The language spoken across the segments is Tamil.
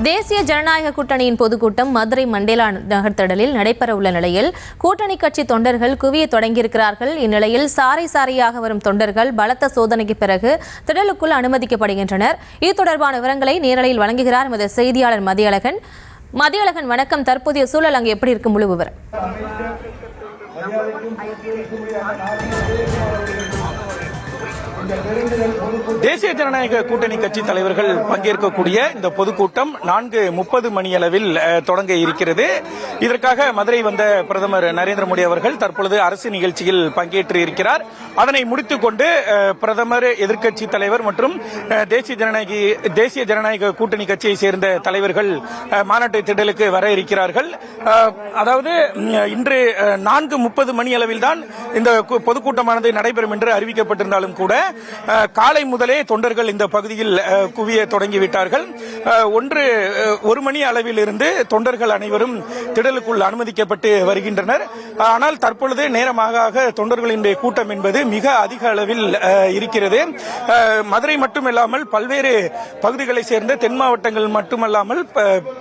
தேசிய ஜனநாயக கூட்டணியின் பொதுக்கூட்டம் மதுரை மண்டேலா நகர் திடலில் நடைபெறவுள்ள நிலையில் கூட்டணி கட்சி தொண்டர்கள் குவிய தொடங்கியிருக்கிறார்கள். இந்நிலையில் சாறை சாறையாக வரும் தொண்டர்கள் பலத்த சோதனைக்கு பிறகு திடலுக்குள் அனுமதிக்கப்படுகின்றனர். இது தொடர்பான விவரங்களை நேரலையில் வழங்குகிறார் எமது செய்தியாளர் மதியழகன். வணக்கம். தற்போதைய சூழல் அங்கு எப்படி இருக்கு? முழு விவரம். தேசிய ஜனநாயக கூட்டணி கட்சி தலைவர்கள் பங்கேற்கக்கூடிய இந்த பொதுக்கூட்டம் 4:30 மணியளவில் தொடங்க இருக்கிறது. இதற்காக மதுரை வந்த பிரதமர் நரேந்திர மோடி அவர்கள் தற்பொழுது அரசு நிகழ்ச்சியில் பங்கேற்று இருக்கிறார். அதனை முடித்துக் கொண்டு பிரதமர், எதிர்க்கட்சி தலைவர் மற்றும் தேசிய ஜனநாயக கூட்டணி கட்சியை சேர்ந்த தலைவர்கள் மாநாட்டு திடலுக்கு வர இருக்கிறார்கள். அதாவது இன்று 4:30 மணியளவில் தான் இந்த பொதுக்கூட்டமானது நடைபெறும் என்று அறிவிக்கப்பட்டிருந்தாலும் கூட காலை முதலே தொண்டர்கள் இந்த பகுதியில் குவிய தொடங்கிவிட்டார்கள். 1 மணி அளவில் இருந்து தொண்டர்கள் அனைவரும் திடலுக்குள் அனுமதிக்கப்பட்டு வருகின்றனர். ஆனால் தற்பொழுது நேரமாக தொண்டர்களின் கூட்டம் என்பது மிக அதிக அளவில் இருக்கிறது. மதுரை மட்டுமல்லாமல் பல்வேறு பகுதிகளை சேர்ந்த தென் மாவட்டங்கள் மட்டுமல்லாமல்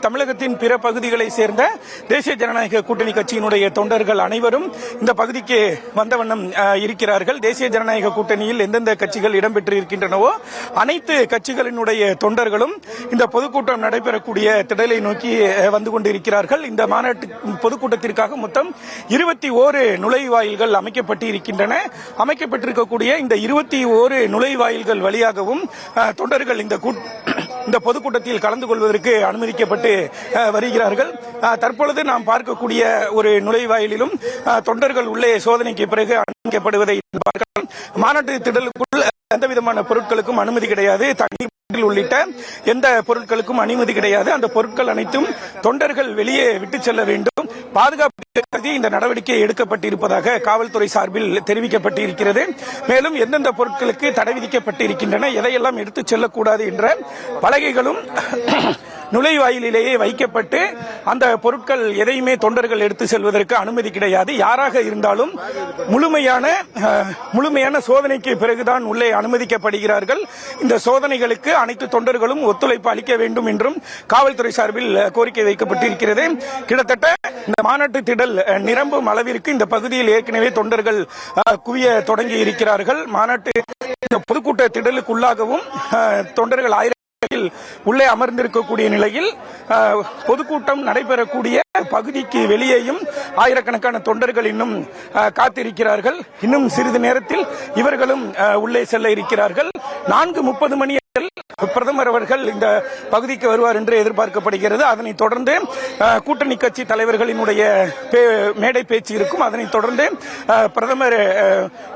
தமிழகத்தின் பிற பகுதிகளை சேர்ந்த தேசிய ஜனநாயக கூட்டணி கட்சியினுடைய தொண்டர்கள் அனைவரும் இந்த பகுதிக்கு வந்த வண்ணம் இருக்கிறார்கள். தேசிய ஜனநாயக கூட்டணியில் எந்தெந்த கட்சிகள் இடம்பெற்று இருக்கின்றனவோ அனைத்து கட்சிகளினுடைய தொண்டர்களும் இந்த பொதுக்கூட்டம் நடைபெறக்கூடிய திடலை நோக்கி வந்து கொண்டிருக்கிறார்கள். இந்த மாநாட்டு பொதுக்கூட்டத்திற்காக மொத்தம் 21 நுழைவாயில்கள் அமைக்கப்பட்டு இருக்கின்றன. அமைக்கப்பட்டிருக்கக்கூடிய இந்த 21 நுழைவாயில்கள் வழியாகவும் தொண்டர்கள் இந்த பொதுக்கூட்டத்தில் கலந்து கொள்வதற்கு அனுமதிக்கப்பட்டு வருகிறார்கள். தற்பொழுது நாம் பார்க்கக்கூடிய ஒரு நுழைவாயிலிலும் தொண்டர்கள் உள்ளே சோதனைக்கு பிறகு அனுமதிக்கப்படுவதை பார்க்கலாம். மாநாட்டு திடலுக்குள் எந்த விதமான பொருட்களுக்கும் அனுமதி கிடையாது. தண்ணீர் உள்ளிட்ட எந்த பொருட்களுக்கும் அனுமதி கிடையாது. அந்த பொருட்கள் அனைத்தும் தொண்டர்கள் வெளியே விட்டு செல்ல வேண்டும். பாதுகாப்பு கருதி இந்த நடவடிக்கை எடுக்கப்பட்டிருப்பதாக காவல்துறை சார்பில் தெரிவிக்கப்பட்டிருக்கிறது. மேலும் எந்தெந்த பொருட்களுக்கு தடை விதிக்கப்பட்டு இருக்கின்றன, எதையெல்லாம் எடுத்துச் செல்லக்கூடாது என்ற பலகைகளும் நுழைவாயிலேயே வைக்கப்பட்டு அந்த பொருட்கள் எதையுமே தொண்டர்கள் எடுத்து செல்வதற்கு அனுமதி கிடையாது. யாராக இருந்தாலும் முழுமையான சோதனைக்கு பிறகுதான் உள்ளே அனுமதிக்கப்படுகிறார்கள். இந்த சோதனைகளுக்கு அனைத்து தொண்டர்களும் ஒத்துழைப்பு அளிக்க வேண்டும் என்றும் காவல்துறை சார்பில் கோரிக்கை வைக்கப்பட்டிருக்கிறது. கிட்டத்தட்ட இந்த மாநாட்டு திடல் நிரம்பும் அளவிற்கு இந்த பகுதியில் ஏற்கனவே தொண்டர்கள் குவிய தொடங்கி இருக்கிறார்கள். மாநாட்டு பொதுக்கூட்ட திடலுக்குள்ளாகவும் தொண்டர்கள் உள்ளே அமர்ந்திருக்கக்கூடிய நிலையில் பொதுக்கூட்டம் நடைபெறக்கூடிய பகுதிக்கு வெளியேயும் ஆயிரக்கணக்கான தொண்டர்கள் இன்னும் காத்திருக்கிறார்கள். இன்னும் சிறிது நேரத்தில் இவர்களும் உள்ளே செல்ல இருக்கிறார்கள். 4:30 மணி பிரதமர் அவர்கள் இந்த பகுதிக்கு வருவார் என்று எதிர்பார்க்கப்படுகிறது. அதனைத் தொடர்ந்து கூட்டணி கட்சி தலைவர்களினுடைய மேடை பேச்சு இருக்கும். அதனைத் தொடர்ந்து பிரதமர்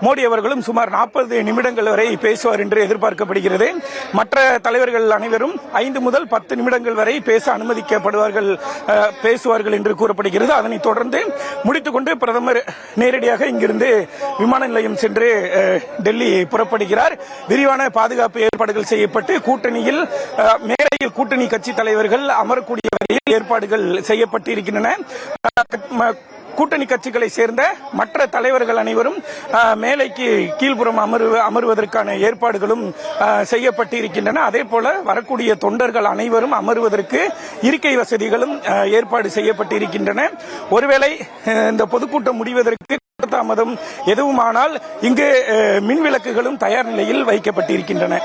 மோடி அவர்களும் சுமார் 40 நிமிடங்கள் வரை பேசுவார் என்று எதிர்பார்க்கப்படுகிறது. மற்ற தலைவர்கள் அனைவரும் 5 முதல் 10 நிமிடங்கள் வரை பேச அனுமதிக்கப்படுவார்கள், பேசுவார்கள் என்று கூறப்படுகிறது. அதனைத் தொடர்ந்து முடித்துக்கொண்டு பிரதமர் நேரடியாக இங்கிருந்து விமான நிலையம் சென்று டெல்லி புறப்படுகிறார். விரிவான பாதுகாப்பு ஏற்பாடுகள் செய்யப்பட்டு கூட்டணியில் மேடையில் கூட்டணி கட்சி தலைவர்கள் அமரக்கூடிய வகையில் ஏற்பாடுகள் செய்யப்பட்டிருக்கின்றன. கூட்டணி கட்சிகளை சேர்ந்த மற்ற தலைவர்கள் அனைவரும் மேலைக்கு கீழ்ப்புறம் அமர்வதற்கான ஏற்பாடுகளும் செய்யப்பட்டிருக்கின்றன. அதே போல வரக்கூடிய தொண்டர்கள் அனைவரும் அமர்வதற்கு இருக்கை வசதிகளும் ஏற்பாடு செய்யப்பட்டிருக்கின்றன. ஒருவேளை இந்த பொதுக்கூட்டம் முடிவதற்கு தாமதம் எதுவுமானால் இங்கு மின் விளக்குகளும் தயார் நிலையில் வைக்கப்பட்டிருக்கின்றன.